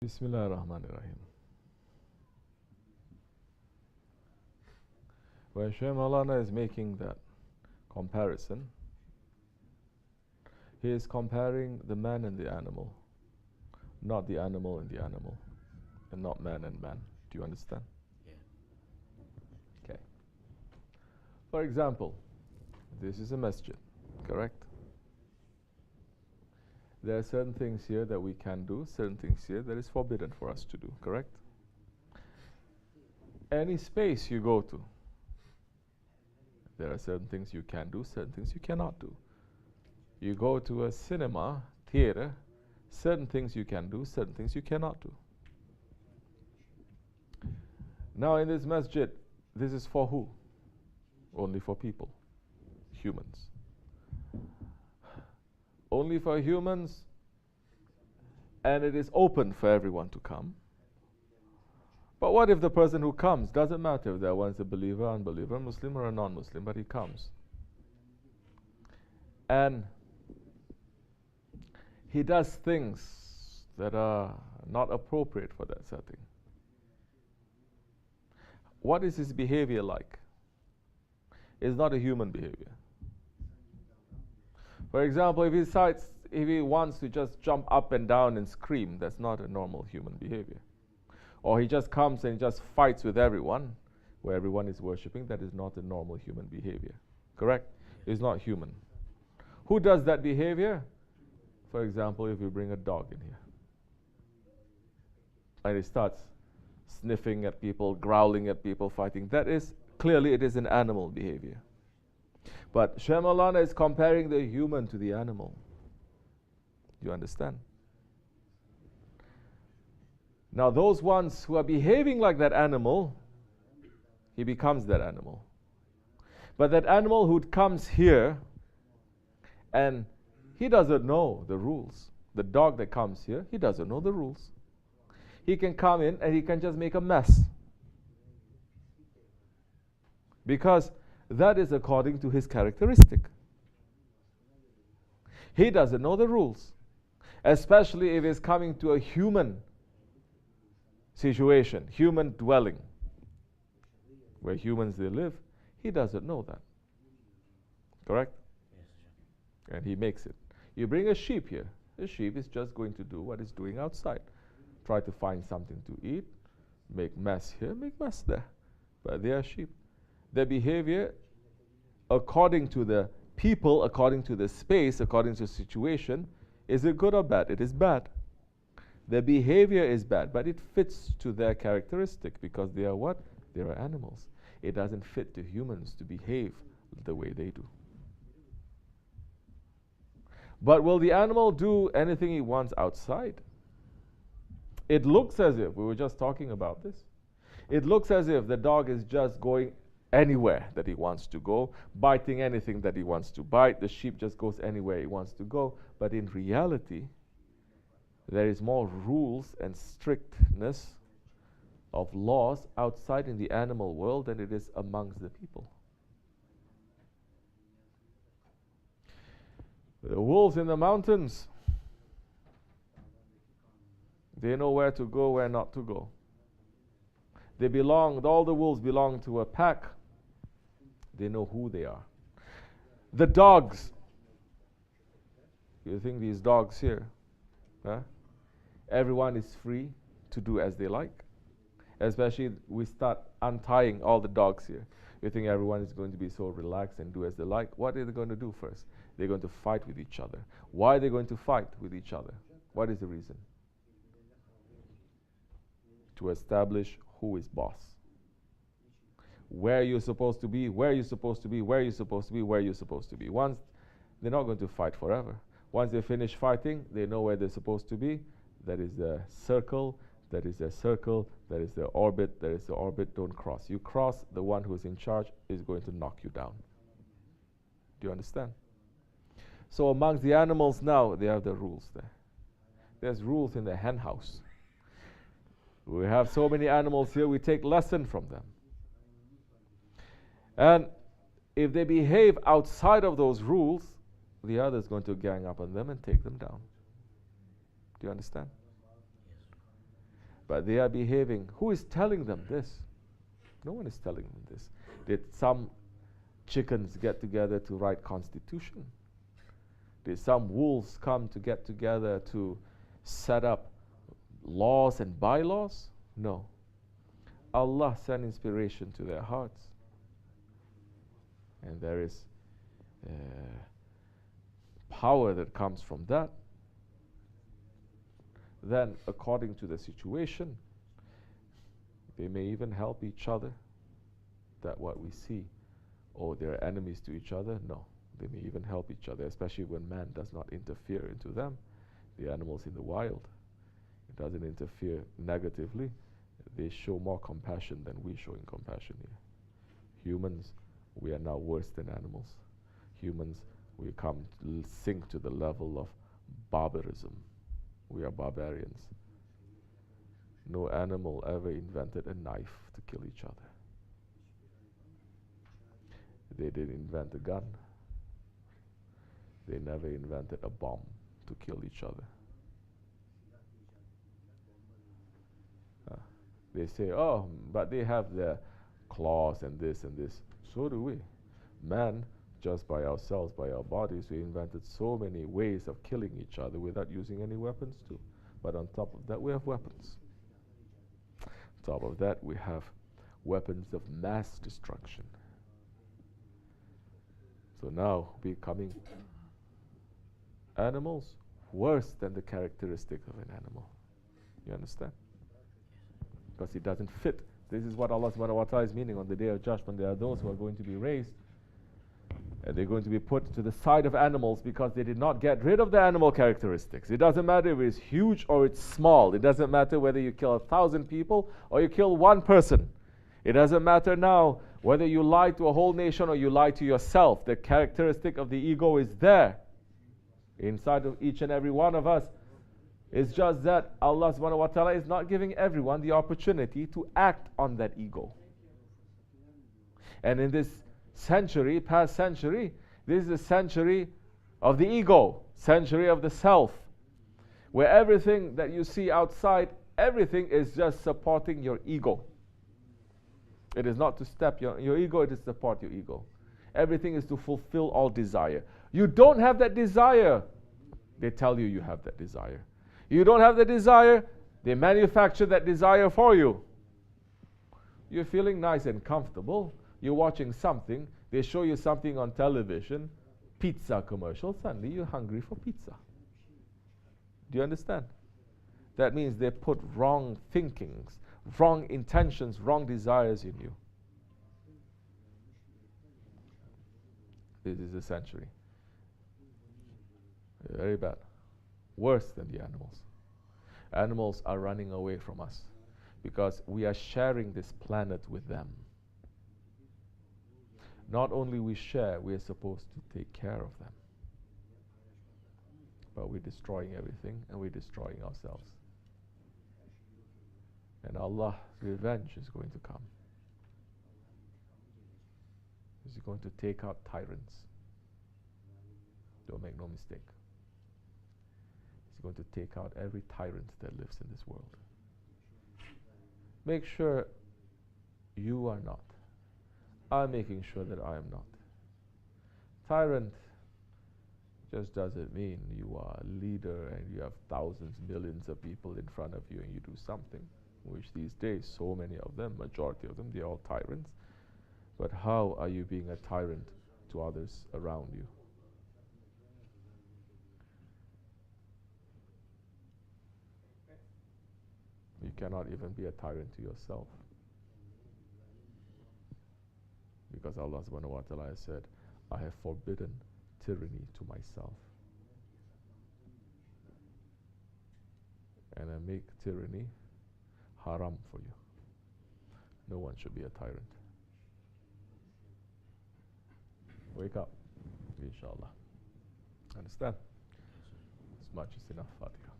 Bismillah ar-Rahman ar-Rahim. When Shaykh Maulana is making that comparison, he is comparing the man and the animal, not the animal and the animal, and not man and man. Do you understand? Yeah. Okay. For example, this is a masjid, correct? There are certain things here that we can do, certain things here that is forbidden for us to do, correct? Any space you go to, there are certain things you can do, certain things you cannot do. You go to a cinema, theater, certain things you can do, certain things you cannot do. Now in this masjid, this is for who? Only for people, humans. Only for humans, and it is open for everyone to come. But what if the person who comes, doesn't matter if that one's a believer, unbeliever, Muslim or a non-Muslim, but he comes. And he does things that are not appropriate for that setting. What is his behavior like? It's not a human behavior. For example, if he wants to just jump up and down and scream, that's not a normal human behavior. Or he just comes and just fights with everyone, where everyone is worshipping, that is not a normal human behavior. Correct? It's not human. Who does that behavior? For example, if you bring a dog in here, and it starts sniffing at people, growling at people, fighting, that is, clearly it is an animal behavior. But Shaykh Maulana is comparing the human to the animal. You understand? Now those ones who are behaving like that animal, he becomes that animal. But that animal who comes here and he doesn't know the rules. The dog that comes here, he doesn't know the rules. He can come in and he can just make a mess. Because that is according to his characteristic. He doesn't know the rules. Especially if he's coming to a human situation, human dwelling, where humans they live, he doesn't know that. Correct? Yes. And he makes it. You bring a sheep here. A sheep is just going to do what it's doing outside. Try to find something to eat, make mess here, make mess there. But they are sheep. Their behavior, according to the people, according to the space, according to the situation, is it good or bad? It is bad. Their behavior is bad, but it fits to their characteristic because they are what? They are animals. It doesn't fit to humans to behave the way they do. But will the animal do anything he wants outside? It looks as if, we were just talking about this, it looks as if the dog is just going anywhere that he wants to go, biting anything that he wants to bite. The sheep just goes anywhere he wants to go. But in reality, there is more rules and strictness of laws outside in the animal world than it is amongst the people. The wolves in the mountains, they know where to go, where not to go. They belong, all the wolves belong to a pack. They know who they are. The dogs, you think these dogs here, huh? Everyone is free to do as they like. Especially we start untying all the dogs here. You think everyone is going to be so relaxed and do as they like. What are they going to do first? They're going to fight with each other. Why are they going to fight with each other? What is the reason? To establish who is boss. Where you're supposed to be, where you're supposed to be, where you're supposed to be, where you're supposed to be. Once, they're not going to fight forever. Once they finish fighting, they know where they're supposed to be. That is the circle, that is the circle, that is the orbit, that is the orbit. Don't cross. You cross, the one who's in charge is going to knock you down. Do you understand? So amongst the animals now, they have the rules there. There's rules in the hen house. We have so many animals here, we take lesson from them. And if they behave outside of those rules, the other is going to gang up on them and take them down. Do you understand? Yes. But they are behaving. Who is telling them this? No one is telling them this. Did some chickens get together to write constitution? Did some wolves come to get together to set up laws and bylaws? No. Allah sent inspiration to their hearts. And there is power that comes from that. Then, according to the situation, they may even help each other. That what we see. Oh, they're enemies to each other? No. They may even help each other, especially when man does not interfere into them. The animals in the wild, it doesn't interfere negatively. They show more compassion than we showing compassion here. Humans, we are now worse than animals. Humans, we come to sink to the level of barbarism. We are barbarians. No animal ever invented a knife to kill each other. They didn't invent a gun. They never invented a bomb to kill each other. They say, oh, but they have their claws and this and this. So do we. Man, just by ourselves, by our bodies, we invented so many ways of killing each other without using any weapons too. But on top of that, we have weapons. On top of that, we have weapons of mass destruction. So now, becoming animals worse than the characteristic of an animal. You understand? Because it doesn't fit. This is what Allah subhanahu wa ta'ala is meaning on the day of judgment. There are those who are going to be raised and they're going to be put to the side of animals because they did not get rid of the animal characteristics. It doesn't matter if it's huge or it's small. It doesn't matter whether you kill 1,000 people or you kill one person. It doesn't matter now whether you lie to a whole nation or you lie to yourself. The characteristic of the ego is there inside of each and every one of us. It's just that Allah subhanahu wa ta'ala is not giving everyone the opportunity to act on that ego. And in this century, past century, this is a century of the ego, century of the self, where everything that you see outside, everything is just supporting your ego. It is not to step your ego, it is to support your ego. Everything is to fulfill all desire. You don't have that desire. They tell you you have that desire. You don't have the desire, they manufacture that desire for you. You're feeling nice and comfortable. You're watching something. They show you something on television, pizza commercial. Suddenly you're hungry for pizza. Do you understand? That means they put wrong thinkings, wrong intentions, wrong desires in you. This is a century. Very bad. Worse than the animals. Animals are running away from us because we are sharing this planet with them. Not only we share, we are supposed to take care of them. But we're destroying everything and we're destroying ourselves. And Allah's revenge is going to come. He's going to take out tyrants. Don't make no mistake. He's going to take out every tyrant that lives in this world. Make sure you are not. I'm making sure that I am not. Tyrant just doesn't mean you are a leader and you have thousands, millions of people in front of you and you do something, which these days, so many of them, majority of them, they're all tyrants. But how are you being a tyrant to others around you? You cannot even be a tyrant to yourself. Because Allah subhanahu wa ta'ala has said, I have forbidden tyranny to myself. And I make tyranny haram for you. No one should be a tyrant. Wake up, inshallah. Understand? As much as enough, Fatiha.